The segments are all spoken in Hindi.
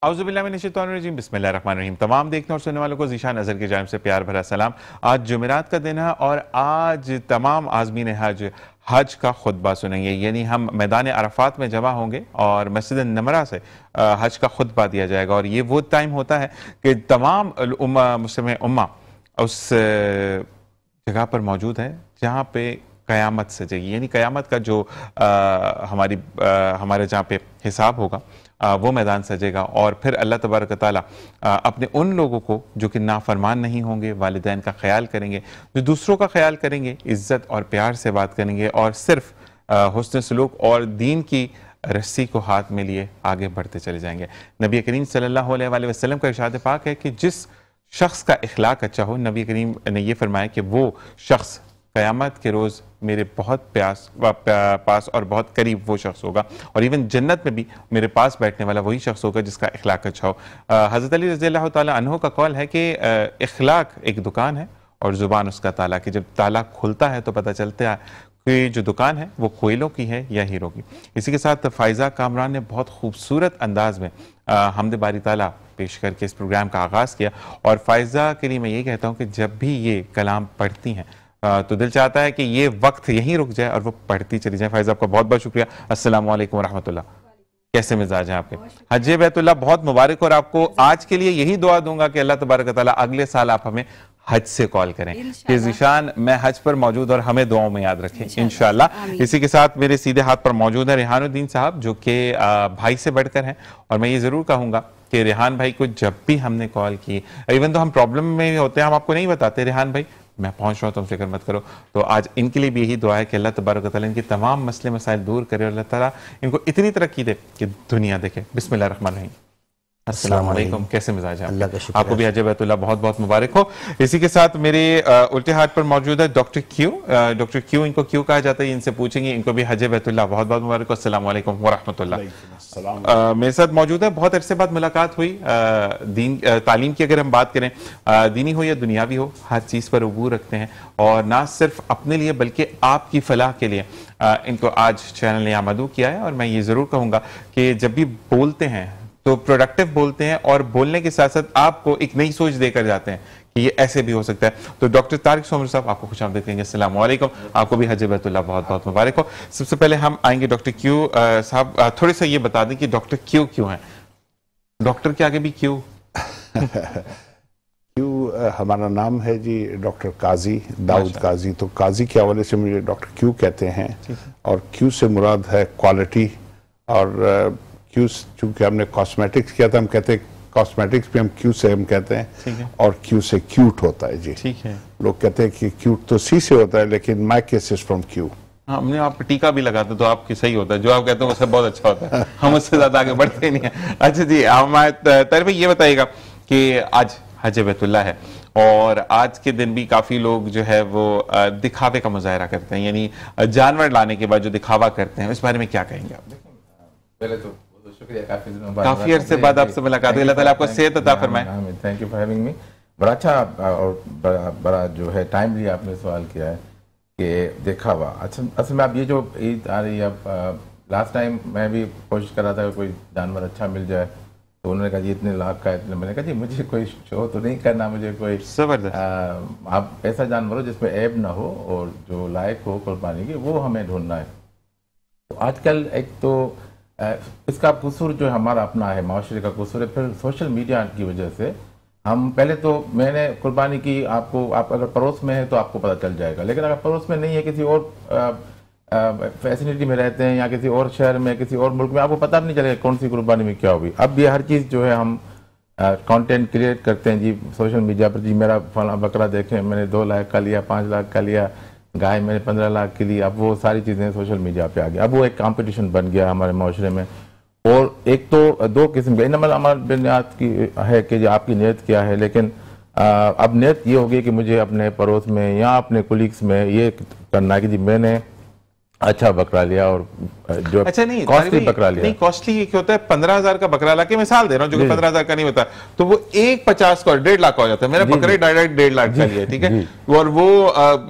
औज़ुबिल्लाहिमिनश्शैतानिर्रजीम बिस्मिल्लाहिर्रहमानिर्रहीम। तमाम देखने और सुनने वालों को ज़ीशान अज़हर की जानिब से प्यार भरा सलाम। आज जुमेरात का दिन है और आज तमाम आज़मीन हज का खुतबा सुनेंगे, यानी हम मैदान अरफात में जमा होंगे और मस्जिद नमरा से हज का खुतबा दिया जाएगा। और ये वो टाइम होता है कि तमाम मुस्लिम उम्मा उस जगह पर मौजूद है जहाँ पे क़यामत सजेगी, यानी क़यामत का जो हमारे जहाँ पे हिसाब होगा वो मैदान सजेगा। और फिर अल्लाह तबारक तआला अपने उन लोगों को जो कि नाफरमान नहीं होंगे, वालिदैन का ख्याल करेंगे, जो दूसरों का ख्याल करेंगे, इज़्ज़त और प्यार से बात करेंगे और सिर्फ हुस्न सलूक और दीन की रस्सी को हाथ में लिए आगे बढ़ते चले जाएंगे। नबी करीम सल्लल्लाहु अलैहि वसल्लम का इरशाद पाक है कि जिस शख्स का इखलाक अच्छा हो, नबी करीम ने यह फरमाया कि वो शख्स क़यामत के रोज़ मेरे बहुत पास और बहुत करीब वो शख्स होगा, और इवन जन्नत में भी मेरे पास बैठने वाला वही शख्स होगा जिसका इखलाक अच्छा हो। हज़रत अली रज़ियल्लाहु ताला अन्हु का कौल है कि इखलाक एक दुकान है और ज़ुबान उसका ताला, कि जब ताला खुलता है तो पता चलता है कि जो दुकान है वो कोयलों की है या हीरो की। इसी के साथ फ़ायज़ा कामरान ने बहुत खूबसूरत अंदाज में हम्द बारी ताला पेश करके इस प्रोग्राम का आगाज़ किया। और फ़ायज़ा के लिए मैं ये कहता हूँ कि जब भी ये कलाम पढ़ती हैं तो दिल चाहता है कि ये वक्त यहीं रुक जाए और वो पढ़ती चली जाए। फ़ायज़ा आपका बहुत बहुत शुक्रिया। अस्सलाम वालेकुम रहमतुल्लाह। कैसे मिजाज हैं आपके? हज बैतुल्लाह बहुत मुबारक। और आपको आज के लिए यही दुआ दूंगा कि अल्लाह तबारक तआला अगले साल आप हमें हज से कॉल करें कि ज़ीशान मैं हज पर मौजूद और हमें दुआओं में याद रखें इंशाअल्लाह। इसी के साथ मेरे सीधे हाथ पर मौजूद है रेहानुद्दीन साहब, जो कि भाई से बढ़कर हैं। और मैं ये ज़रूर कहूँगा कि रेहान भाई को जब भी हमने कॉल की, इवन तो हम प्रॉब्लम में होते हैं, हम आपको नहीं बताते, रेहान भाई मैं पहुंच रहा हूँ, तुम फिक्र मत करो। तो आज इनके लिए भी यही दुआ है कि अल्लाह तबारक व तआला इनके तमाम मसले मसाइल दूर करे और अल्लाह ताला इनको इतनी तरक्की दे कि दुनिया देखे। बिस्मिल्लाह रहमान रहीम। अस्सलाम वालेकुम, कैसे मिजाज है आपको भी हज बैतुल्लाह बहुत बहुत मुबारक हो। इसी के साथ मेरे उल्टे हाथ पर मौजूद है डॉक्टर क्यू। डॉक्टर क्यू, इनको क्यों कहा जाता है इनसे पूछेंगे, इनको भी हज बैतुल्लाह बहुत बहुत मुबारक हो। अस्सलाम वालेकुम व रहमतुल्लाह। मेरे साथ मौजूद है, बहुत अरसे बाद मुलाकात हुई। दीन तालीम की अगर हम बात करें, दीनी हो या दुनियावी हो, हर चीज़ पर उबूर रखते हैं और ना सिर्फ अपने लिए बल्कि आपकी फलाह के लिए इनको आज चैनल ने आमदू किया है। और मैं ये ज़रूर कहूँगा कि जब भी बोलते हैं तो प्रोडक्टिव बोलते हैं और बोलने के साथ साथ आपको एक नई सोच देकर जाते हैं कि ये ऐसे भी हो सकता है। तो डॉक्टर तारिक सोमर साहब, आपको खुशामदीद कहेंगे। अस्सलाम वालेकुम, आपको भी हज बैतुल्लाह बहुत बहुत मुबारक हो। सबसे पहले हम आएंगे डॉक्टर क्यू साहब, थोड़े सा ये बता दें कि डॉक्टर क्यू क्यों है, डॉक्टर के आगे भी क्यू क्यू हमारा नाम है जी, डॉक्टर काजी दाऊद काजी। तो काजी के हवाले से मुझे डॉक्टर क्यू कहते हैं। और क्यू से मुराद है क्वालिटी। और क्यू चूंकि हमने कॉस्मेटिक्स किया था, हम कहते हैं कॉस्मेटिक्स पे हम क्यू से हम कहते हैं, और क्यू से क्यूट होता है जी। ठीक है, लोग कहते हैं कि क्यूट तो सी से होता है, लेकिन my case is from Q. हमने आप टीका भी लगाते तो आपकी सही होता है, जो आप कहते हैं उससे बहुत अच्छा होता है। हम उससे ज्यादा आगे बढ़ते ही नहीं है। अच्छा जी, हमारे तरफ ये बताइएगा कि आज हज बैतुल्लाह है और आज के दिन भी काफी लोग जो है वो दिखावे का मुजाहरा करते हैं, यानी जानवर लाने के बाद जो दिखावा करते हैं, इस बारे में क्या कहेंगे आप? पहले तो शुक्रिया, काफी अरसे बाद आपसे मुलाकात हुई। अल्लाह ताला आपको सेहत अता फरमाए। Thank you for having me. बड़ा अच्छा और बड़ा जो है टाइमली आपने सवाल किया है कि दिखावा। अच्छा, असल में आप ये जो ईद आ रही है, अब लास्ट टाइम मैं भी कोशिश कर रहा था कि कोई जानवर अच्छा मिल जाए, तो उन्होंने कहा जी इतने लाख का, इतने, मैंने कहा जी मुझे कोई शो तो नहीं करना, मुझे कोई जबरदस्त आप ऐसा जानवर हो जिसमें ऐब ना हो और जो लायक हो कुर्बानी की, वो हमें ढूंढना है। तो आजकल एक तो इसका कसूर जो हमारा अपना है, माशरे का कसूर है, फिर सोशल मीडिया की वजह से हम पहले तो मैंने कुर्बानी की, आपको आप अगर पड़ोस में है तो आपको पता चल जाएगा, लेकिन अगर पड़ोस में नहीं है, किसी और फैसिलिटी में रहते हैं या किसी और शहर में, किसी और मुल्क में, आपको पता नहीं चलेगा कौन सी कुर्बानी में क्या होगी। अब ये हर चीज़ जो है हम कंटेंट क्रिएट करते हैं जी सोशल मीडिया पर, जी मेरा फला बकरा देखें, मैंने 2 लाख का लिया, 5 लाख का लिया, गाय मैंने 15 लाख की ली। अब वो सारी चीज़ें सोशल मीडिया पे आ गई, अब वो एक कंपटीशन बन गया हमारे माशरे में। और एक तो 2 किस्म के, नंबर हमारी बुनियाद की है कि आपकी नीयत क्या है, लेकिन अब नीयत ये होगी कि मुझे अपने पड़ोस में या अपने कुलीग्स में ये करना है कि जी मैंने अच्छा बकरा लिया और जो अच्छा नहीं कॉस्टली बकरा लिया। नहीं, कॉस्टली ये क्या होता है, 15,000 का बकरा लाके मिसाल दे रहा हूँ, जो कि 15,000 का नहीं होता, तो वो 1,50 का 1.5 लाख का हो जाता है। मेरा बकरे डायरेक्ट 1.5 लाख का लिया, ठीक है। और वो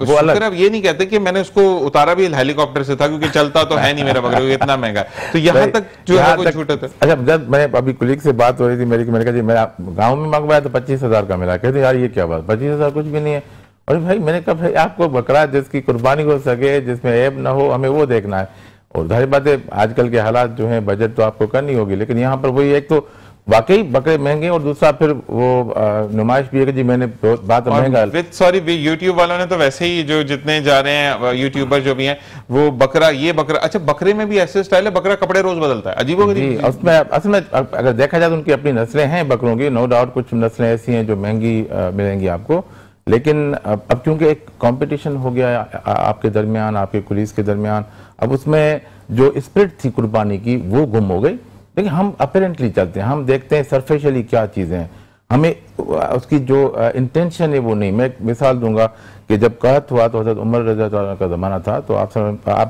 शुक्र अब ये नहीं कहते कि मैंने उसको उतारा भी हेलीकॉप्टर से था, क्योंकि चलता तो है नहीं मेरा बकरा, इतना महंगा। तो यहाँ तक जो है वो छूटा था। अच्छा, जब मैंने अभी कुलीग से बात हो रही थी मेरी, मैंने कहा जी मेरा गाँव में मंगवाया तो 25,000 का मिला। कहते यार ये क्या बात, 25,000 कुछ भी नहीं है। और भाई मैंने कहा भाई आपको बकरा जिसकी कुर्बानी हो सके, जिसमें ऐब ना हो, हमें वो देखना है। और जाहिर बात है आजकल के हालात जो हैं, बजट तो आपको करनी होगी, लेकिन यहाँ पर वही एक तो वाकई बकरे महंगे, और दूसरा फिर वो नुमाइश भी है कि जी मैंने बात महंगा। सॉरी यूट्यूब वालों ने तो वैसे ही जो जितने जा रहे हैं यूट्यूबर जो भी हैं, वो बकरा ये बकरा, अच्छा बकरे में भी ऐसे स्टाइल है, बकरा कपड़े रोज बदलता है, अजीब होगी। उसमें असल में अगर देखा जाए तो उनकी अपनी नस्लें हैं बकरों की, नो डाउट कुछ नस्लें ऐसी हैं जो महंगी मिलेंगी आपको, लेकिन अब क्योंकि एक कंपटीशन हो गया आपके दरमियान, आपके कुलीस के दरमियान, अब उसमें जो स्पिरिट थी कुर्बानी की वो गुम हो गई। देखिए हम अपेरेंटली चलते हैं, हम देखते हैं सरफेशियली क्या चीज़ें हैं, हमें उसकी जो इंटेंशन है वो नहीं। मैं एक मिसाल दूंगा कि जब कहत हुआ तो हज़रत उमर रज़ी अल्लाह अन्हु का ज़माना था, तो आप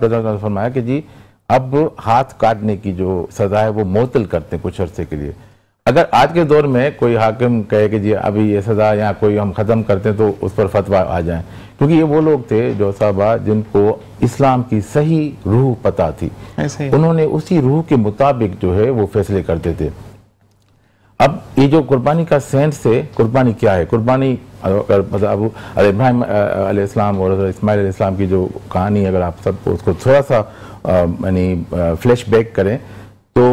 रज़ी अल्लाह अन्हु फरमाया कि जी अब हाथ काटने की जो सज़ा है वो मुअत्तल करते हैं कुछ अरसे के लिए। अगर आज के दौर में कोई हाकिम कहे कि जी अभी ये सज़ा या कोई हम ख़त्म करते हैं तो उस पर फतवा आ जाए, क्योंकि ये वो लोग थे जो साहबा जिनको इस्लाम की सही रूह पता थी, उन्होंने उसी रूह के मुताबिक जो है वो फैसले करते थे। अब ये जो कुर्बानी का सेंस है, कुर्बानी क्या है, कुर्बानी मतलब इब्राहिम अलैहिस्सलाम और इस्माइल अलैहिस्सलाम की जो कहानी, अगर आप सब उसको थोड़ा सा यानी फ्लैश बैक करें तो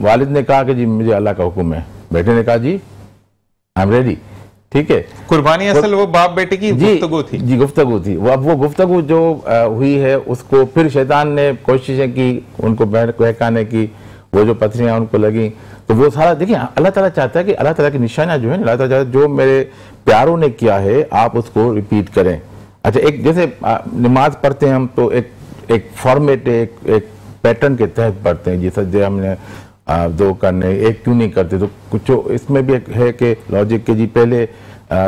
वालिद ने कहा कि जी मुझे अल्लाह का हुक्म है, बेटे ने कहा जी आई एम रेडी, ठीक है। कुर्बानी असल वो बाप बेटे की गुफ्तगू थी, जी गुफ्तगू थी। वो अब वो गुफ्तगू जो हुई है उसको फिर शैतान ने कोशिशें की उनको बहकाने की, वो जो पत्थरियां उनको लगी, तो वो सारा देखिए अल्लाह ताला चाहता है कि अल्लाह ताला की निशानियां जो है अल्लाह ताला चाहता है जो मेरे प्यारों ने किया है आप उसको रिपीट करें। अच्छा, एक जैसे नमाज पढ़ते हैं हम तो एक फॉर्मेट एक पैटर्न के तहत पढ़ते हैं, जैसे हमने दो करने एक क्यों नहीं करते, तो कुछ इसमें भी एक है कि लॉजिक के जी पहले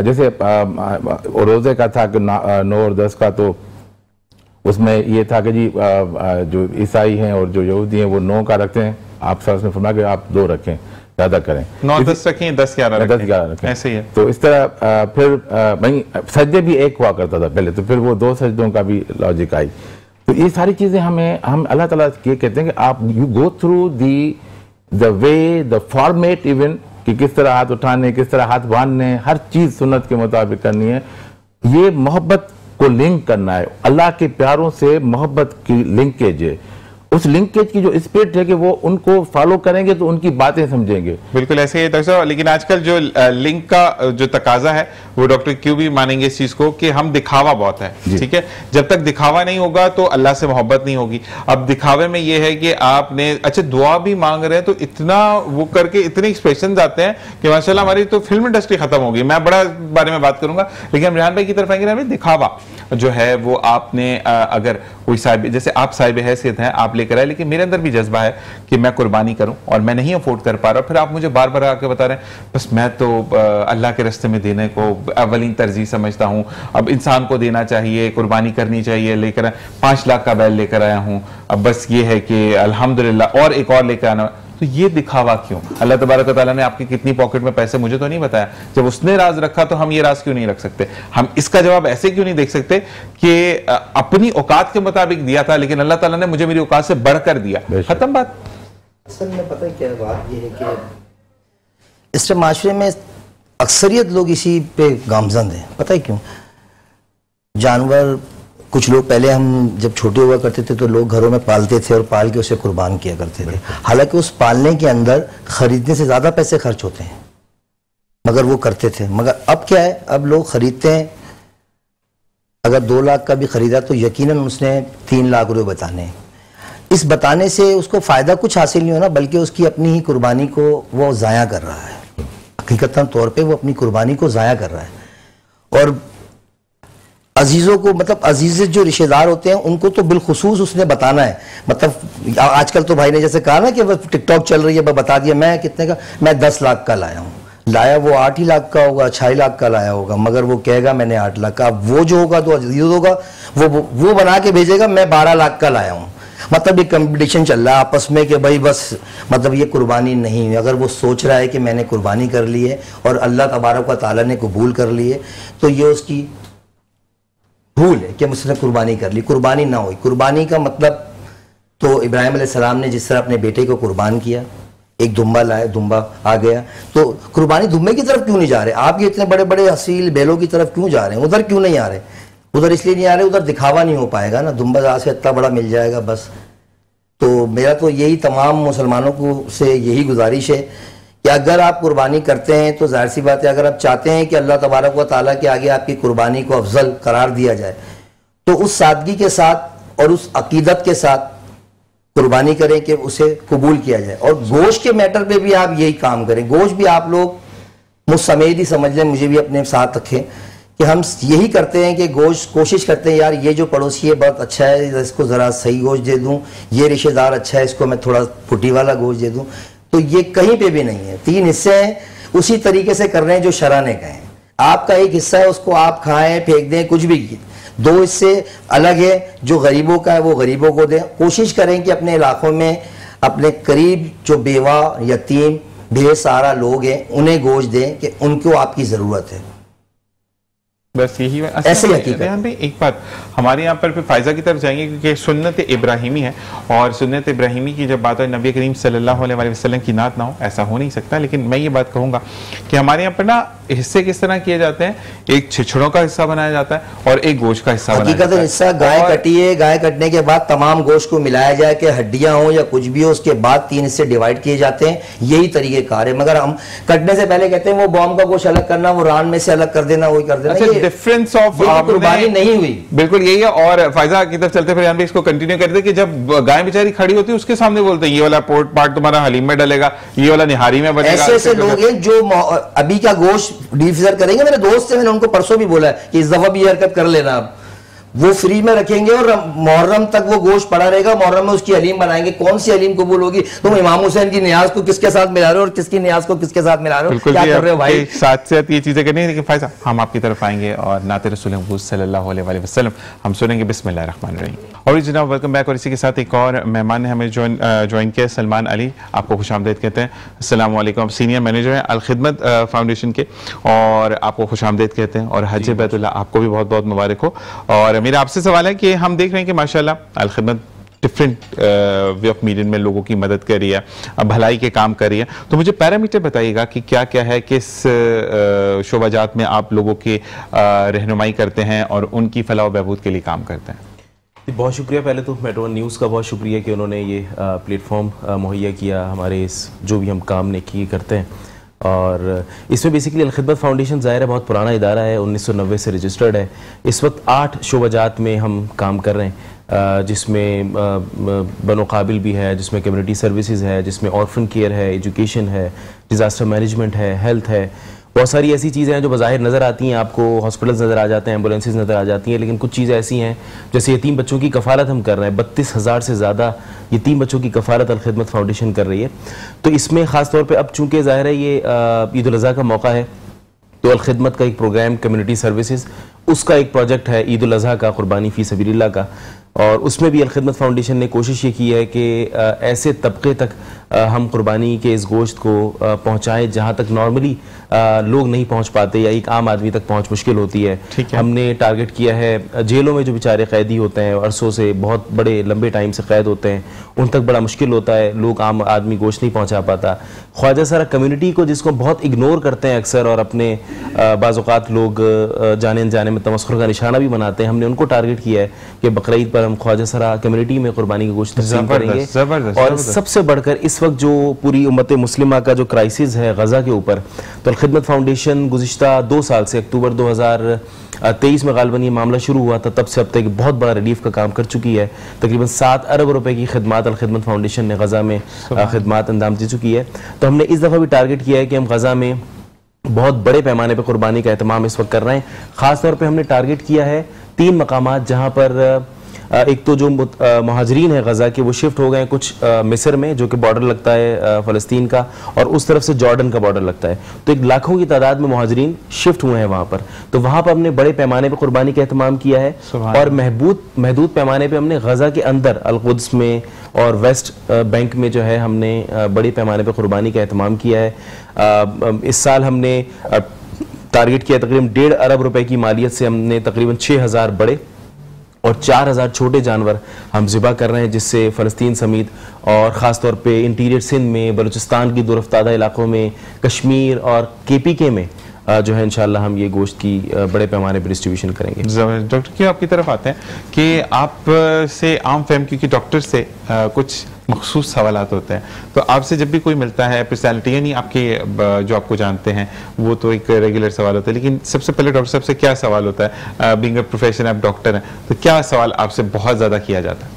जैसे रोज़े का था कि 9 और 10 का, तो उसमें ये था कि जी जो ईसाई हैं और जो यहूदी हैं वो 9 का रखते हैं, आप सर ने फरमाया कि आप 2 रखें, ज़्यादा करें, 9-10 रखें, 10-11 रखें, ऐसे ही है। तो इस तरह फिर भाई सज्जे भी एक हुआ करता था पहले, तो फिर वो 2 सज्दों का भी लॉजिक आई। तो ये सारी चीजें हम अल्लाह ताला ये कहते हैं कि आप you go through the way the format, even कि किस तरह हाथ उठाने, किस तरह हाथ बांधने, हर चीज सुन्नत के मुताबिक करनी है। ये मोहब्बत को लिंक करना है, अल्लाह के प्यारों से मोहब्बत की लिंकेज है। उस लिंकेज की जो स्पिरिट है कि वो उनको फॉलो करेंगे तो उनकी बातें समझेंगे। बिल्कुल ऐसे ही है। लेकिन आजकल जो लिंक का जो तकाजा है वो डॉक्टर क्यों भी मानेंगे इस चीज को कि हम दिखावा बहुत है, ठीक है। जब तक दिखावा नहीं होगा तो अल्लाह से मोहब्बत नहीं होगी। अब दिखावे में ये है कि आपने अच्छा दुआ भी मांग रहे हैं तो इतना वो करके इतने एक्सप्रेशन आते हैं कि माशाल्लाह हमारी तो फिल्म इंडस्ट्री खत्म होगी। मैं बड़ा बारे में बात करूंगा, लेकिन रेहान भाई की तरफ आएंगे। दिखावा जो है वो आपने अगर कोई साहिब, जैसे आप साहिब हैसियत हैं, आप लेकर आए, लेकिन मेरे अंदर भी जज्बा है कि मैं कुर्बानी करूं और मैं नहीं अफोर्ड कर पा रहा, फिर आप मुझे बार बार आके बता रहे हैं बस मैं तो अल्लाह के रास्ते में देने को अवलीन तरजीह समझता हूं, अब इंसान को देना चाहिए, कुर्बानी करनी चाहिए, लेकर 5 लाख का बैल लेकर आया हूं, अब बस ये है कि अल्हम्दुलिल्लाह और एक और लेकर आना। तो ये दिखावा क्यों? अल्लाह तबारक व तआला ने आपकी कितनी पॉकेट में पैसे मुझे तो नहीं बताया, जब उसने राज रखा तो हम ये राज क्यों नहीं रख सकते? हम इसका जवाब ऐसे क्यों नहीं देख सकते कि अपनी औकात के मुताबिक दिया था, लेकिन अल्लाह ताला ने मुझे मेरी औकात से बढ़कर दिया, खत्म बात। असल में पता है क्या बात ये है कि इस माशरे में अक्सरियत लोग इसी पे गामजन हैं। पता है क्यों? जानवर कुछ लोग पहले हम जब छोटे हुआ करते थे तो लोग घरों में पालते थे और पाल के उसे कुर्बान किया करते थे, हालांकि उस पालने के अंदर खरीदने से ज़्यादा पैसे खर्च होते हैं, मगर वो करते थे। मगर अब क्या है, अब लोग खरीदते हैं, अगर 2 लाख का भी खरीदा तो यकीनन उसने 3 लाख रुपए बताने हैं। इस बताने से उसको फ़ायदा कुछ हासिल नहीं होना, बल्कि उसकी अपनी ही कुर्बानी को वो ज़ाया कर रहा है। हकीकतन तौर पे वो अपनी कुर्बानी को ज़ाया कर रहा है। और अजीज़ों को, मतलब अजीज़ जो रिश्तेदार होते हैं उनको तो बिलखुसूस उसने बताना है। मतलब आजकल तो भाई ने जैसे कहा ना कि टिकटॉक चल रही है, बता दिया मैं कितने का, मैं 10 लाख का लाया हूँ, लाया वो 8 ही लाख का होगा, 6 लाख का लाया होगा, मगर वो कहेगा मैंने 8 लाख का। अब वो जो होगा तो अजीज होगा, वो बना के भेजेगा मैं 12 लाख का लाया हूँ। मतलब ये कंपटीशन चल रहा है आपस में कि भाई बस मतलब ये कुर्बानी नहीं है। अगर वो सोच रहा है कि मैंने कुर्बानी कर ली है और अल्लाह तबारक व तआला ने कबूल कर ली है, तो ये उसकी भूल है कि उसने कुर्बानी कर ली। कुर्बानी ना हुई। कुर्बानी का मतलब तो इब्राहिम अलैहिस्सलाम ने जिस तरह अपने बेटे को कुर्बान किया, एक दुम्बा लाया, दुम्बा आ गया, तो कुर्बानी दुम्बे की तरफ क्यों नहीं जा रहे? आप ये इतने बड़े बड़े हसील बैलों की तरफ क्यों जा रहे हैं? उधर क्यों नहीं आ रहे? उधर इसलिए नहीं आ रहे, उधर दिखावा नहीं हो पाएगा ना, दुम्बा जहाँ से इतना बड़ा मिल जाएगा बस। तो मेरा तो यही तमाम मुसलमानों को से यही गुजारिश है कि अगर आप कुर्बानी करते हैं तो जाहिर सी बात है, अगर आप चाहते हैं कि अल्लाह तबारक व तआला के आगे आपकी कुर्बानी को अफजल करार दिया जाए, तो उस सादगी के साथ और उस अकीदत के साथ कुर्बानी करें कि उसे कबूल किया जाए। और गोश्त के मैटर पे भी आप यही काम करें। गोश्त भी आप लोग मुझ समेत ही समझ लें, मुझे भी अपने साथ रखें कि हम यही करते हैं कि गोश्त कोशिश करते हैं यार ये जो पड़ोसी है बहुत अच्छा है, इसको ज़रा सही गोश्त दे दूं, ये रिश्तेदार अच्छा है, इसको मैं थोड़ा फुटी वाला गोश्त दे दूं। तो ये कहीं पे भी नहीं है। 3 हिस्से हैं, उसी तरीके से कर रहे हैं जो शरा ने कहे। आपका एक हिस्सा है, उसको आप खाएं, फेंक दें, कुछ भी। 2 हिस्से अलग है, जो गरीबों का है वो गरीबों को दें। कोशिश करें कि अपने इलाकों में अपने करीब जो बेवा, यतीम, बेसहारा लोग हैं उन्हें गोश्त दें कि उनको आपकी ज़रूरत है। बस यही ऐसे रेहान भाई, एक बात हमारे यहाँ पर फायजा की तरफ जाएंगे क्योंकि सुन्नत इब्राहिमी है, और सुन्नत इब्राहिमी की जब बात है नबी करीम सल्लल्लाहु अलैहि वसल्लम की नात ना हो, ऐसा हो नहीं सकता। लेकिन मैं ये बात कहूँगा कि हमारे यहाँ पर ना हिस्से किस तरह किए जाते हैं, एक छिछड़ों का हिस्सा बनाया जाता है और एक गोश्त का हिस्सा बनाया जाता है। हिस्सा गाय कटी है, गाय कटने के बाद तमाम गोश्त को मिलाया जाए कि हड्डियां हो या कुछ भी हो, उसके बाद 3 हिस्से डिवाइड किए जाते हैं। यही तरीके कार है। मगर हम कटने से पहले कहते हैं वो बॉम्ब का गोश्त अलग करना, वो रान में से अलग कर देना, वही कर देना। डिफरेंस ऑफ कुर्बानी नहीं हुई, बिल्कुल यही है। और फायजा की तरफ चलते फिर इसको कंटिन्यू करते कि जब गाय बेचारी खड़ी होती है उसके सामने बोलते हैं ये वाला पार्ट तुम्हारा हलीम में डलेगा, ये वाला निहारी में बनेगा। ऐसे लोग हैं जो अभी का गोश्त डीफ्रीजर करेंगे। मेरे दोस्त से मैंने उनको परसों भी बोला है कि इस दफा भी हरकत कर लेना, आप वो फ्री में रखेंगे और मुहर्रम तक वो गोश्त पड़ा रहेगा। मुहर्रम में उसकी हलीम बनाएंगे। कौन सी हलीम कबूल होगी? तुम इमाम हुसैन की नियाज को किसके साथ मिला रहे हो और किसकी नियाज को किसके साथ मिला रहे हो? क्या कर रहे हो भाई? साथ साथ ये चीजें करनी है। लेकिन फायजा हम आपकी तरफ आएंगे और नाते रसूल सल्लल्लाहु अलैहि वसल्लम हम सुनेंगे। बिस्मिल्लाहिर्रहमानिर्रहीम। और जनाब वेलकम बैक। और इसी के साथ एक और मेहमान ने हमें ज्वाइन किया, सलमान अली, आपको खुशामदीद कहते हैं। अस्सलाम वालेकुम। आप सीनियर मैनेजर हैं अल खिदमत फाउंडेशन के और आपको खुशामदीद कहते हैं। और हज बैतुल्लाह आपको भी बहुत बहुत मुबारक हो। और मेरा आपसे सवाल है कि हम देख रहे हैं कि माशाल्लाह अल खिदमत डिफरेंट वे ऑफ मीडियन में लोगों की मदद कर रही है, भलाई के काम कर रही है। तो मुझे पैरामीटर बताइएगा कि क्या क्या है, किस शोबाजात में आप लोगों की रहनुमाई करते हैं और उनकी फलाह बहबूद के लिए काम करते हैं। बहुत शुक्रिया। पहले तो मेट्रो वन न्यूज़ का बहुत शुक्रिया कि उन्होंने ये प्लेटफॉर्म मुहैया किया हमारे इस जो भी हम काम नेकी करते हैं। और इसमें बेसिकली अल खिदमत फाउंडेशन ज़ाहिर है बहुत पुराना इदारा है, 1990 से रजिस्टर्ड है। इस वक्त 8 शोबाजात में हम काम कर रहे हैं, जिसमें बनो काबिल भी है, जिसमें कम्युनिटी सर्विसेज है, जिसमें ऑर्फन केयर है, एजुकेशन है, डिज़ास्टर मैनेजमेंट है, हेल्थ है। बहुत सारी ऐसी चीज़ें हैं जो बज़ाहिर नज़र आती हैं, आपको हॉस्पिटल्स नज़र आ जाते हैं, एम्बुलेंसेज नज़र आ जाती हैं, लेकिन कुछ चीज़ें ऐसी हैं जैसे यतीम बच्चों की कफ़ालत हम कर रहे हैं। 32,000 से ज़्यादा यतीम बच्चों की कफ़ालत अल खिदमत फाउंडेशन कर रही है। तो इसमें ख़ास तौर पे अब चूँकि ज़ाहिर है ये ईद उल अज़हा का मौका है, तो अल खिदमत का एक प्रोग्राम कम्युनिटी सर्विसेज, उसका एक प्रोजेक्ट है ईद उल अज़हा का, कुर्बानी फ़ी सबीलिल्लाह का। और उसमें भी अल खिदमत फाउंडेशन ने कोशिश ये की है कि ऐसे तबके तक हम कुर्बानी के इस गोश्त को पहुँचाएँ जहाँ तक नॉर्मली लोग नहीं पहुँच पाते या एक आम आदमी तक पहुँच मुश्किल होती है। हमने टारगेट किया है जेलों में जो बेचारे कैदी होते हैं, अरसों से बहुत बड़े लंबे टाइम से कैद होते हैं, उन तक बड़ा मुश्किल होता है, लोग आम आदमी गोश्त नहीं पहुँचा पाता। ख्वाजा सारा कम्युनिटी को जिसको बहुत इग्नोर करते हैं अक्सर और अपने बाज़ औक़ात लोग जाने अनजाने में तमस्खुर का निशाना भी बनाते हैं, हमने उनको टारगेट किया है कि बकरीद पर हम ख्वाजा सरा कम्युनिटी में कुर्बानी का गोश्त तक़सीम करेंगे। और सबसे बढ़कर इस वक्त जो पूरी उम्मत मुस्लिमा का जो क्राइसिस है गजा के ऊपर, तो अल खिदमत फाउंडेशन गुज़िश्ता 2 साल से अक्टूबर 2023 में गालिबन ये मामला शुरू हुआ था, तब से अब तक बहुत बड़ा रिलीफ का काम कर चुकी है। तकरीबन 7 अरब रुपए की खिदमात अल खिदमत फाउंडेशन ने गजा में खिदमात अंजाम दे चुकी है। तो हमने इस दफ़ा भी टारगेट किया है कि हम गजा में बहुत बड़े पैमाने पर कुर्बानी का एहतमाम इस वक्त कर रहे हैं। ख़ास तौर पर हमने टारगेट किया है 3 मकामात जहाँ पर एक तो जो महाजरीन है गजा के वो शिफ्ट हो गए हैं कुछ मिस्र में जो कि बॉर्डर लगता है फ़लस्तीन का, और उस तरफ से जॉर्डन का बॉर्डर लगता है। तो एक लाखों की तादाद में महाजरीन शिफ्ट हुए हैं वहाँ पर। तो वहाँ पर हमने बड़े पैमाने पर कुर्बानी का एहतमाम किया है, और महदूद पैमाने पर हमने गजा के अंदर अल-कुद्स में और वेस्ट बैंक में जो है हमने बड़े पैमाने पर कुर्बानी का एहतमाम किया है। इस साल हमने टारगेट किया तकरीबन 1.5 अरब रुपए की मालियत से हमने तकरीबन 6000 बड़े और 4000 छोटे जानवर हम ज़िबा कर रहे हैं, जिससे फ़लस्तीन समेत और ख़ास तौर पे इंटीरियर सिंध में, बलूचिस्तान की दूरफ्तादा इलाकों में, कश्मीर और KPK में जो है इंशाल्लाह हम ये गोश्त की बड़े पैमाने पर डिस्ट्रीब्यूशन करेंगे। डॉक्टर क्यों आपकी तरफ आते हैं कि आप से आम फैम, क्योंकि डॉक्टर से कुछ मखसूस सवालात होते हैं, तो आपसे जब भी कोई मिलता है पर्सनैलिटी, यानी आपके जो आपको जानते हैं वो तो एक रेगुलर सवाल होता है, लेकिन सबसे पहले डॉक्टर साहब से क्या सवाल होता है? बीइंग अ प्रोफेशन, आप डॉक्टर हैं, तो क्या सवाल आपसे बहुत ज़्यादा किया जाता है?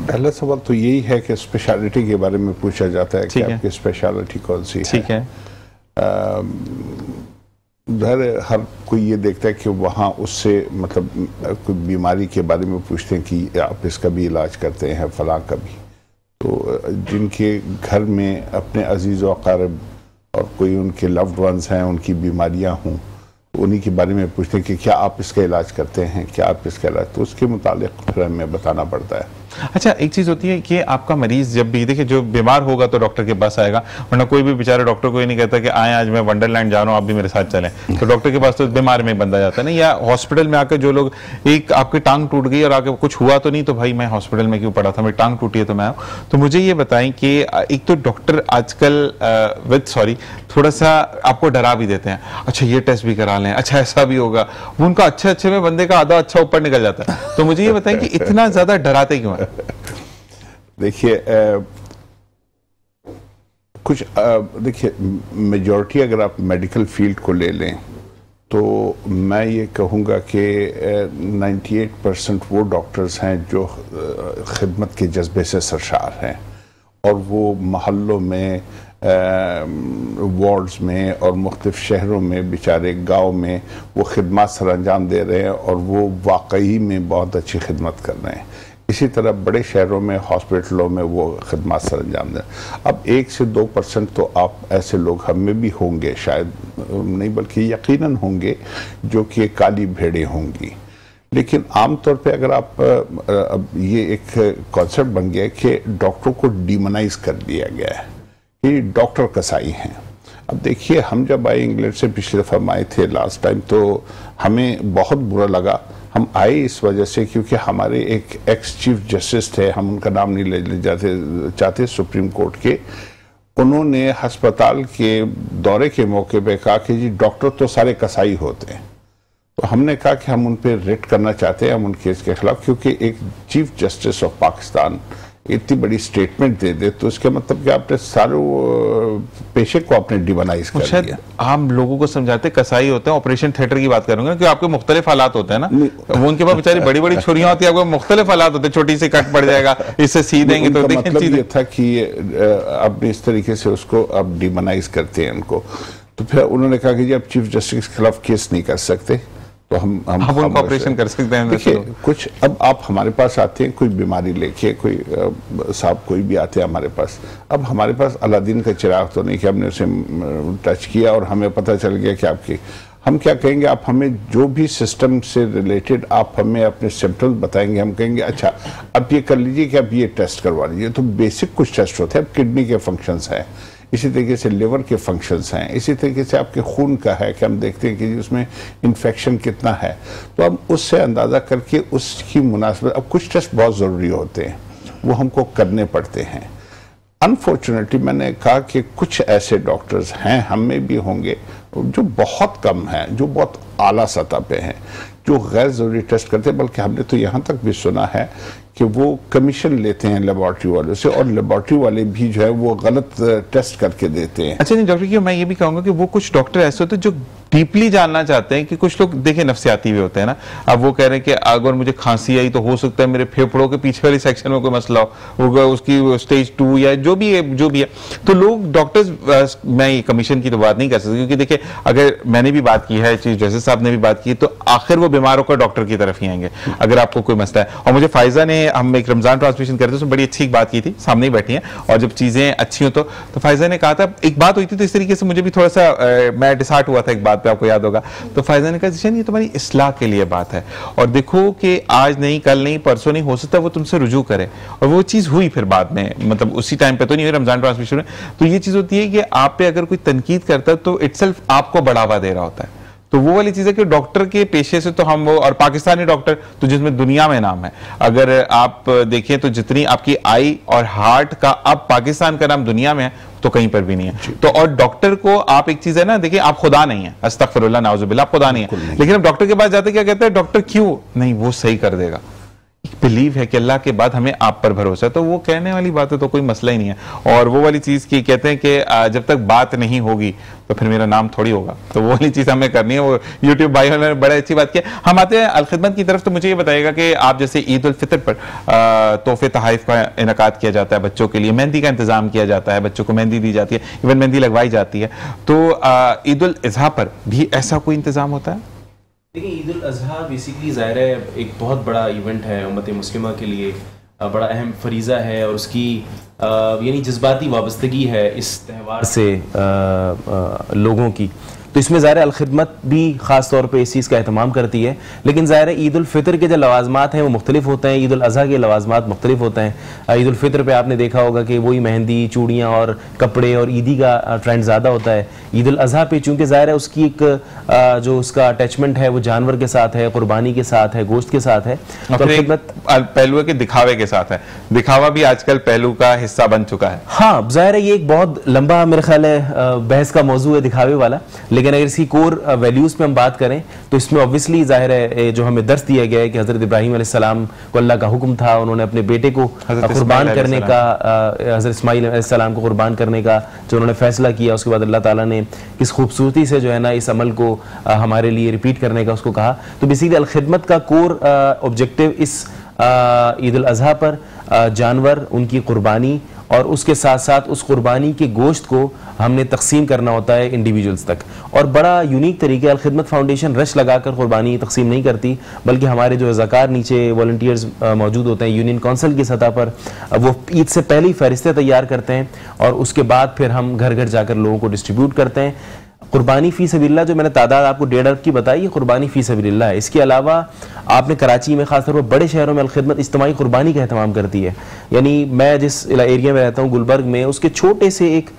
पहला सवाल तो यही है कि स्पेशलिटी के बारे में पूछा जाता है कि आपकी स्पेशलिटी कौन सी है। ठीक है। हर कोई ये देखता है कि वहाँ उससे मतलब कोई बीमारी के बारे में पूछते हैं कि आप इसका भी इलाज करते हैं, फलां का भी। तो जिनके घर में अपने अजीज़ व अक़ारिब और कोई उनके लव्ड वंस हैं, उनकी बीमारियाँ हों, तो उन्हीं के बारे में पूछते हैं कि क्या आप इसका इलाज करते हैं, क्या आप इसका इलाज, तो उसके मुतालिक फिर हमें बताना पड़ता है। अच्छा, एक चीज़ होती है कि आपका मरीज जब भी, देखिए जो बीमार होगा तो डॉक्टर के पास आएगा, वरना कोई भी बेचारा डॉक्टर को ये नहीं कहता कि आए आज मैं वंडरलैंड जा रहा हूँ, आप भी मेरे साथ चलें। तो डॉक्टर के पास तो बीमार में बंदा जाता है ना, या हॉस्पिटल में आकर जो लोग, एक आपकी टांग टूट गई और आके कुछ हुआ तो नहीं, तो भाई मैं हॉस्पिटल में क्यों पड़ा था, मेरी टांग टूटी है तो मैं आऊँ। तो मुझे ये बताएं कि एक तो डॉक्टर आजकल थोड़ा सा आपको डरा भी देते हैं, अच्छा ये टेस्ट भी करा लें, अच्छा ऐसा भी होगा, वो उनका अच्छे में बंदे का आधा अच्छा ऊपर निकल जाता है। तो मुझे ये बताएं कि इतना ज्यादा डराते क्यों है? देखिए देखिए मेजॉरिटी अगर आप मेडिकल फील्ड को ले लें तो मैं ये कहूँगा कि 98% वो डॉक्टर्स हैं जो खिदमत के जज्बे से सरशार हैं, और वो महल्लों में, वार्ड्स में और मुख्तलिफ शहरों में, बेचारे गांव में वो खिदमत सर अंजाम दे रहे हैं, और वो वाकई में बहुत अच्छी खिदमत कर रहे हैं। इसी तरह बड़े शहरों में, हॉस्पिटलों में वो खिदमत सर अंजाम दें। अब 1 से 2% तो आप ऐसे लोग हम में भी होंगे, शायद नहीं बल्कि यकीनन होंगे, जो कि काली भेड़ें होंगी। लेकिन आमतौर पे अगर आप अब ये एक कॉन्सेप्ट बन गया है कि डॉक्टरों को डिमोनाइज कर दिया गया है कि डॉक्टर कसाई हैं। अब देखिए, हम जब आए इंग्लैंड से, पिछली दफ़ा हम आए थे लास्ट टाइम, तो हमें बहुत बुरा लगा। हम आए इस वजह से क्योंकि हमारे एक एक्स चीफ जस्टिस थे, हम उनका नाम नहीं ले चाहते, सुप्रीम कोर्ट के, उन्होंने अस्पताल के दौरे के मौके पे कहा कि जी डॉक्टर तो सारे कसाई होते हैं। तो हमने कहा कि हम उन पर रिट करना चाहते हैं, हम उन केस के खिलाफ, क्योंकि एक चीफ जस्टिस ऑफ पाकिस्तान इतनी बड़ी स्टेटमेंट दे दे तो इसके मतलब कि आपने सारे पेशे को आपने डिमोनाइज कर दिया। आम लोगों को समझाते कसाई होते हैं, ऑपरेशन थिएटर की बात करूंगा, क्योंकि आपके मुख्तलिफ हालात होते हैं ना, वो उनके पास बेचारी बड़ी बड़ी छुरियां होती है, आपको मुख्तलिफ हालात होते हैं, छोटी सी कट पड़ जाएगा, इससे सी देंगे तो मतलब ये था कि आपने इस तरीके से उसको आप डिमोनाइज करते हैं उनको। तो फिर उन्होंने कहा कि जी आप चीफ जस्टिस के खिलाफ केस नहीं कर सकते, तो हम उनको ऑपरेशन कर सकते हैं। देखिए कुछ, अब आप हमारे पास आते हैं कोई बीमारी लेके, कोई साहब कोई भी आते हैं हमारे पास, अब हमारे पास अलादीन का चिराग तो नहीं कि हमने उसे टच किया और हमें पता चल गया कि आपकी, हम क्या कहेंगे, आप हमें जो भी सिस्टम से रिलेटेड आप हमें अपने सिम्टम्स बताएंगे, हम कहेंगे अच्छा अब ये कर लीजिए कि आप ये टेस्ट करवा लीजिए। तो बेसिक कुछ टेस्ट होते हैं, अब किडनी के फंक्शंस हैं, इसी तरीके से लिवर के फंक्शंस हैं, इसी तरीके से आपके खून का है कि हम देखते हैं कि उसमें इन्फेक्शन कितना है, तो हम उससे अंदाज़ा करके उसकी मुनासिबत, अब कुछ टेस्ट बहुत ज़रूरी होते हैं वो हमको करने पड़ते हैं। अनफॉर्चुनेटली मैंने कहा कि कुछ ऐसे डॉक्टर्स हैं, हम में भी होंगे, जो बहुत कम हैं, जो बहुत आला सतह पे हैं, जो गैर ज़रूरी टेस्ट करते हैं। बल्कि हमने तो यहाँ तक भी सुना है कि वो कमीशन लेते हैं लेबॉर्ट्री वालों से, और लेबॉर्ट्री वाले भी जो है वो गलत टेस्ट करके देते हैं। अच्छा नहीं डॉक्टर की, मैं ये भी कहूंगा कि वो कुछ डॉक्टर ऐसे होते हैं जो डीपली जानना चाहते हैं, कि कुछ लोग देखिए नफ्सियाती भी होते हैं ना, अब वो कह रहे हैं कि अगर मुझे खांसी आई तो हो सकता है मेरे फेफड़ों के पीछे वाले सेक्शन में कोई मसला हो, उसकी स्टेज 2 या जो भी है तो लोग डॉक्टर्स, मैं ये कमीशन की तो बात नहीं कर सकता, क्योंकि देखिए अगर मैंने भी बात की है, चीफ जस्टिस साहब ने भी बात की, तो आखिर वो बीमारों का डॉक्टर की तरफ ही आएंगे अगर आपको कोई मसला है। और मुझे फायजा ने, हम एक रमजान ट्रांसमिशन करते उसमें बड़ी अच्छी बात की थी, सामने ही बैठी हैं, और जब चीजें अच्छी हो तो फायजा ने कहा था, एक बात हुई थी तो इस तरीके से मुझे भी थोड़ा सा मैं डिसहार्ट हुआ था एक बात पे, आपको याद होगा, तो फायजा ने कहा जिशन ये तुम्हारी इस्लाह के लिए बात है, और देखो कि आज नहीं, कल नहीं, परसों नहीं, हो सकता है वो तुमसे रुजू करे, और वो चीज हुई फिर बाद में, मतलब उसी टाइम पे तो नहीं हुई रमजान ट्रांसमिशन में। तो ये चीज होती है कि आप पे अगर कोई तनकीद करता है तो इटसेल्फ आपको बढ़ावा दे रहा होता है। तो वो वाली चीज है कि डॉक्टर के पेशे से तो हम वो, और पाकिस्तानी डॉक्टर तो जिसमें दुनिया में नाम है, अगर आप देखें तो जितनी आपकी आई और हार्ट का अब पाकिस्तान का नाम दुनिया में है तो कहीं पर भी नहीं है। तो और डॉक्टर को आप, एक चीज है ना, देखिए आप खुदा नहीं है, अस्तगफिरुल्लाह नाउजुबिल्लाह, आप खुदा नहीं है, लेकिन अब डॉक्टर के पास जाते क्या कहते हैं, डॉक्टर क्यों नहीं, वो सही कर देगा, बिलीव है कि अल्लाह के बाद हमें आप पर भरोसा है, तो वो कहने वाली बात है, तो कोई मसला ही नहीं है। और वो वाली चीज की कहते हैं कि जब तक बात नहीं होगी तो फिर मेरा नाम थोड़ी होगा, तो वो वाली चीज हमें करनी है। वो यूट्यूब भाइयों ने बड़ा अच्छी बात किया। हम आते हैं अलखिदमत की तरफ, तो मुझे ये बताइएगा कि आप जैसे ईद उल फितर पर तोहफे तहाइफ का इनकाद किया जाता है, बच्चों के लिए मेहंदी का इंतजाम किया जाता है, बच्चों को मेहंदी दी जाती है, इवन मेहंदी लगवाई जाती है, तो ईद उल अज़हा पर भी ऐसा कोई इंतजाम होता है? देखिए ईद उल अज़हा बेसिकली ज़ाहिर है एक बहुत बड़ा इवेंट है उम्मत मुस्लिमा के लिए, बड़ा अहम फरीज़ा है, और उसकी यानी जज्बाती वाबस्तगी है इस त्यौहार से लोगों की। तो इसमें ज़ाहिर अलखिदमत भी ख़ास तौर पे इस चीज़ का एहतमाम करती है, लेकिन ज़ाहिर ईद उल फितर के जो लवाज़मात हैं वो मुख्तलिफ होते हैं, ईद उल अज़हा के लवाज़मात मुख्तलिफ होते हैं। ईद उल फितर पे आपने देखा होगा कि वही मेहंदी, चूड़ियाँ और कपड़े और ईदी का ट्रेंड ज़्यादा होता है। ईद उल अज़हा पे चूँकि ज़ाहिर है उसकी एक जो उसका अटैचमेंट है वो जानवर के साथ है, कुर्बानी के साथ है, गोश्त के साथ है, तो पहलू के दिखावे के साथ है, दिखावा भी आजकल पहलू का हिस्सा बन चुका है। हाँ ज़ाहिर है ये एक बहुत लंबा मेरे ख्याल है बहस का मौजू है दिखावे वाला, लेकिन अगर इसकी कोर वैल्यूज पे हम बात करें तो इसमें ऑब्वियसली जाहिर है जो हमें दर्स दिया गया है कि हजरत इब्राहीम अलैहिस्सलाम को अल्लाह का हुक्म था, उन्होंने अपने बेटे को कुर्बान करने का, हजरत इस्माइल अलैहिस्सलाम को कुर्बान करने का जो उन्होंने फैसला किया, उसके बाद अल्लाह ताला ने किस खूबसूरती से जो है ना इस अमल को हमारे लिए रिपीट करने का उसको कहा। तो बेसिकली अलखिदमत का कोर ऑब्जेक्टिव इस ईद उल अज़हा पर जानवर, उनकी कुर्बानी और उसके साथ साथ उस कुर्बानी के गोश्त को हमने तकसीम करना होता है इंडिविजुअल्स तक। और बड़ा यूनिक तरीके अलखिदमत फाउंडेशन रश लगाकर कुर्बानी तकसीम नहीं करती, बल्कि हमारे जो ज़कार नीचे वॉलंटियर्स मौजूद होते हैं यूनियन काउंसिल की सतह पर, वो ईद से पहले ही फहरिस्तें तैयार करते हैं और उसके बाद फिर हम घर घर जाकर लोगों को डिस्ट्रीब्यूट करते हैं। कुर्बानी फ़ी सबीलिल्लाह जो मैंने तादाद आपको 1.5 अरब की बताई, ये कुर्बानी फ़ी सबीलिल्लाह है। इसके अलावा आपने कराची में खासतौर पर बड़े शहरों में अलखिदमत इज्तिमाई कुर्बानी का एहतमाम करती है। यानी मैं जिस एरिया में रहता हूँ गुलबर्ग में, उसके छोटे से एक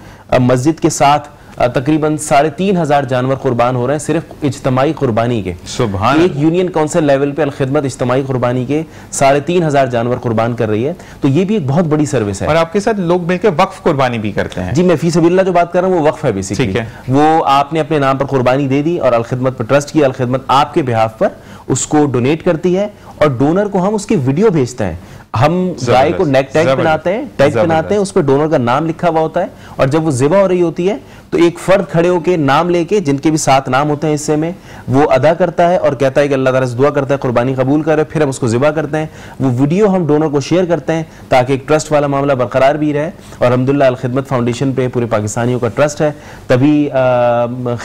मस्जिद के साथ तकरीबन 3,500 जानवर कुर्बान हो रहे हैं सिर्फ इज्तिमाई कुर्बानी के। सुभान एक यूनियन काउंसिल लेवल पे अलखिदमत इज्तिमाई कुर्बानी के 3,500 जानवर कुर्बान कर रही है, तो ये भी एक बहुत बड़ी सर्विस है। और आपके साथ लोग मिलकर वक्फ कुर्बानी भी करते हैं? जी, मैं फी सबीलिल्लाह जो बात कर रहा हूँ वो वक्फ है बेसिकली। ठीक है। वो आपने अपने नाम पर कुर्बानी दे दी और अलखिदमत पर ट्रस्ट किया, अलखिदमत आपके बिहाफ पर उसको डोनेट करती है और डोनर को हम उसकी वीडियो भेजते हैं। हम गाय को नेक टैग बनाते हैं, टैग बनाते हैं, उस पर डोनर का नाम लिखा हुआ होता है, और जब वो ज़िबा हो रही होती है तो एक फर्द खड़े होकर नाम लेके, जिनके भी 7 नाम होते हैं हिस्से में, वो अदा करता है और कहता है कि अल्लाह ताला से दुआ करता है कुर्बानी कबूल करे, फिर हम उसको ज़िबा करते हैं। वो वीडियो हम डोनर को शेयर करते हैं ताकि एक ट्रस्ट वाला मामला बरकरार भी रहे। और अल्हम्दुलिल्लाह अलखिदमत फाउंडेशन पे पूरे पाकिस्तानियों का ट्रस्ट है, तभी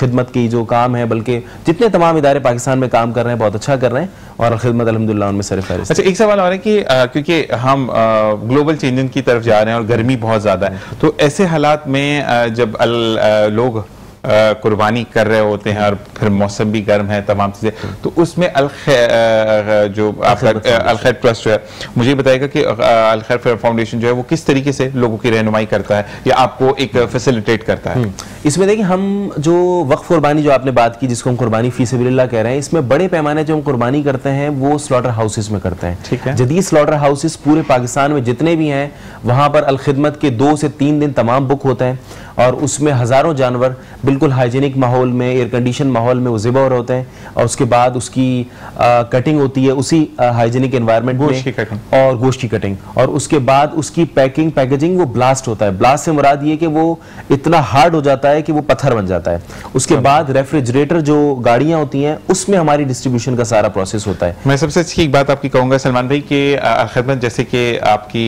खिदमत की जो काम है, बल्कि जितने तमाम इदारे पाकिस्तान में काम कर रहे हैं बहुत अच्छा कर रहे हैं, और खिदमत अल्हम्दुलिल्लाह उनमें सर फहरिस्त। अच्छा, एक सवाल और है कि क्योंकि हम ग्लोबल चेंजिंग की तरफ जा रहे हैं और गर्मी बहुत ज्यादा है, तो ऐसे हालात में जब लोग कुर्बानी कर रहे होते हैं और फिर मौसम भी गर्म है, तमाम चीजें, तो उसमें जो आपका अलखैर ट्रस्ट जो है, मुझे बताएगा कि अलखैर फाउंडेशन जो है वो किस तरीके से लोगों की रहनुमाई करता है या आपको एक फैसिलिटेट करता है? इसमें देखिए, हम जो वक्फ कुर्बानी जो आपने बात की, जिसको हम कुर्बानी फी सबीलिल्लाह कह रहे हैं, इसमें बड़े पैमाने जो हम कुर्बानी करते हैं वो स्लॉटर हाउसेस में करते हैं। ठीक है। जदीद स्लॉटर हाउसेस पूरे पाकिस्तान में जितने भी हैं, वहां पर अलखिदमत के 2 से 3 दिन तमाम बुक होते हैं और उसमें हज़ारों जानवर बिल्कुल हाइजीनिक माहौल में, एयर कंडीशन माहौल में वो ज़िबा हो रहे होते हैं और उसके बाद उसकी कटिंग होती है उसी हाइजीनिक एनवायरनमेंट में, और गोश्त की कटिंग, और उसके बाद उसकी पैकेजिंग वो ब्लास्ट होता है। ब्लास्ट से मुराद ये कि वो इतना हार्ड हो जाता है कि वो पत्थर बन जाता है। उसके बाद रेफ्रिजरेटर जो गाड़ियां होती हैं उसमें हमारी डिस्ट्रीब्यूशन का सारा प्रोसेस होता है। मैं सबसे अच्छी एक बात आपकी कहूंगा सलमान भाई कि खिदमत जैसे कि आपकी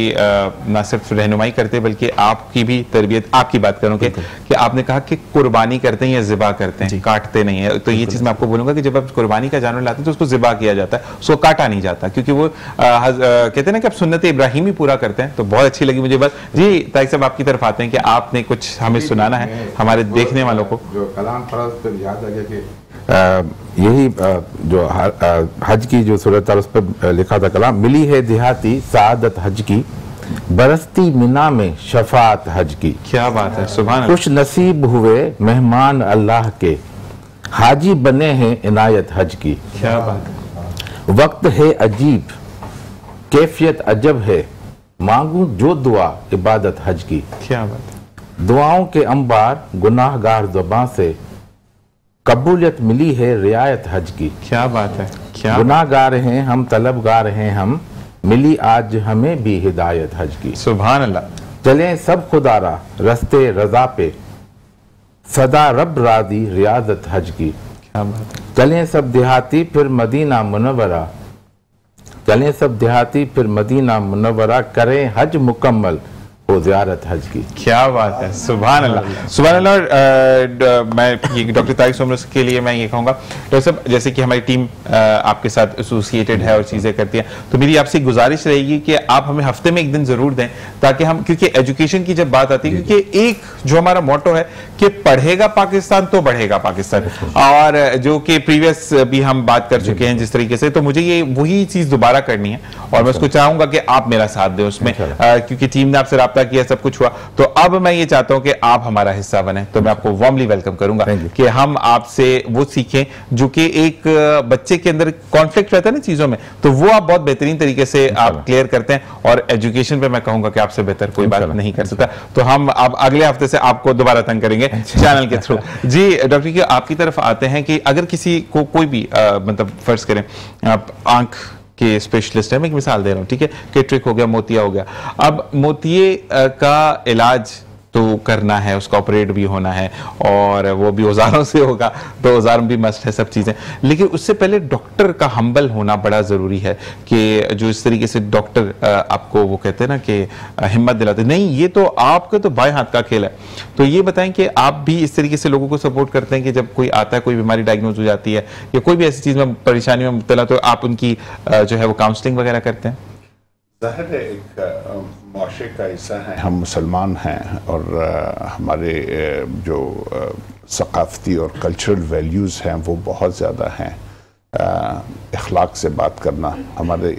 ना सिर्फ रहनुमाई करते बल्कि आपकी भी तरबियत, आपकी बात करूं कि आपने कहा कि कुर्बानी करते हैं या ज़िबा करते हैं, काटते नहीं है। तो ये चीज़ मैं आपको बोलूंगा कि जब आप कुर्बानी का जानवर लाते हैं तो उसको ज़िबा किया जाता है, उसको काटा नहीं जाता, क्योंकि वो कहते हैं ना कि आप सुन्नत इब्राहिमी पूरा करते हैं। तो बहुत अच्छी लगी मुझे बात। जी तारिक साहब आपकी तरफ आते हैं कि आपने कुछ हमें सुनाना है हमारे देखने वालों को। जो कलाम पढ़ा उस पर याद आ गया कि यही जो हज की जो सूरत उस पर लिखा था कलाम, मिली है देहाती सादत हज की, बरसती मिना में शफात हज की। क्या बात है, सुभान खुश नसीब हुए मेहमान अल्लाह के, हाजी बने हैं इनायत हज की। क्या बात है। वक्त है अजीब, कैफियत अजब है, मांगू जो दुआ इबादत हज की। क्या बात है। दुआओं के अंबार गुनाहगार ज़ुबान से, कबूलियत मिली है रियायत हज की। क्या बात है। क्या गुनाहगार हैं हम, तलबगार हैं हम, मिली आज हमें भी हिदायत हज की। सुभान अल्लाह। चलें सब खुदारा रस्ते रजा पे, सदा रब रादी रियाजत हज की। क्या बात है। चलें सब देहाती फिर मदीना मुनव्वरा, चलें सब देहाती फिर मदीना मुनव्वरा, करें हज मुकम्मल हो ज़ियारत हज की। क्या बात है, सुभान अल्लाह, सुभान अल्लाह। और मैं ये डॉक्टर तारिक सोमरस के लिए मैं ये कहूँगा डॉक्टर साहब, जैसे कि हमारी टीम आपके साथ एसोसिएटेड है और चीज़ें करती है, तो मेरी आपसे गुजारिश रहेगी कि आप हमें हफ्ते में एक दिन ज़रूर दें, ताकि हम, क्योंकि एजुकेशन की जब बात आती है, क्योंकि एक जो हमारा मोटो है कि पढ़ेगा पाकिस्तान तो बढ़ेगा पाकिस्तान, और जो कि प्रीवियस भी हम बात कर चुके हैं जिस तरीके से, तो मुझे ये वही चीज़ दोबारा करनी है और मैं उसको चाहूँगा कि आप मेरा साथ दें उसमें, क्योंकि टीम ने आपसे राब्ता किया, सब कुछ हुआ, तो अब मैं ये चाहता हूं कि आप हमारा हिस्सा बने। तो मैं आपको वार्मली वेलकम करूंगा कि हम आपसे वो सीखें जो कि एक बच्चे के अंदर कॉन्फ्लिक्ट रहता है ना चीजों में, तो वो आप बहुत बेहतरीन तरीके से आप क्लियर करते हैं, और एजुकेशन पे मैं कहूंगा कि आपसे बेहतर कोई बात नहीं कर सकता। तो हम अब अगले हफ्ते से आपको दोबारा तंग करेंगे चैनल के थ्रू। जी डॉक्टर जी आपकी तरफ आते हैं कि अगर किसी को कोई भी मतलब फर्ज करें आप आंख के स्पेशलिस्ट है, मैं एक मिसाल दे रहा हूँ, ठीक है, केट्रिक हो गया, मोतिया हो गया, अब मोतिये का इलाज तो करना है, उसका ऑपरेट भी होना है और वो भी औजारों से होगा, तो औजार भी मस्ट है, सब चीज़ें, लेकिन उससे पहले डॉक्टर का हम्बल होना बड़ा ज़रूरी है कि जो इस तरीके से डॉक्टर आपको वो कहते हैं ना कि हिम्मत दिलाते, नहीं ये तो आपका तो बाएं हाथ का खेल है। तो ये बताएं कि आप भी इस तरीके से लोगों को सपोर्ट करते हैं कि जब कोई आता है, कोई बीमारी डायग्नोज हो जाती है या कोई भी ऐसी चीज़ में परेशानी में मुब्तला, तो आप उनकी जो है वो काउंसलिंग वगैरह करते हैं? ज़ाहिर है एक माशरे का हिस्सा है, हम मुसलमान हैं और हमारे जो सकाफ़ती और कल्चरल वैल्यूज़ हैं वो बहुत ज़्यादा हैं। इखलाक से बात करना, हमारे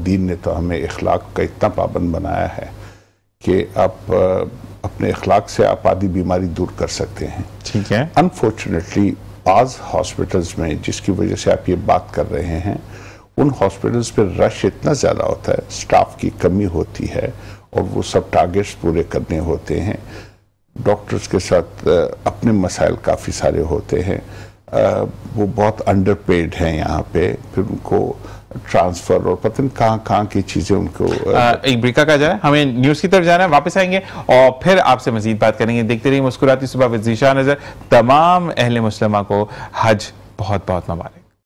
दीन ने तो हमें इखलाक का इतना पाबंद बनाया है कि आप अपने इखलाक से आप आधी बीमारी दूर कर सकते हैं। ठीक है। अनफॉर्चुनेटली बाज़ हॉस्पिटल्स में, जिसकी वजह से आप ये बात कर रहे हैं, उन हॉस्पिटल्स पे रश इतना ज़्यादा होता है, स्टाफ की कमी होती है और वो सब टारगेट्स पूरे करने होते हैं। डॉक्टर्स के साथ अपने मसाइल काफ़ी सारे होते हैं, वो बहुत अंडरपेड हैं यहाँ पे, फिर उनको ट्रांसफ़र और पता नहीं कहाँ की चीज़ें उनको एक ब्रेक का जाए, हमें न्यूज़ की तरफ जाना है, वापस आएंगे और फिर आपसे मज़ीद बात करेंगे। देखते रहिए मुस्कुराती सुबह विद ज़ीशान नज़र। तमाम अहले मुस्लिमा को हज बहुत बहुत मुबारक।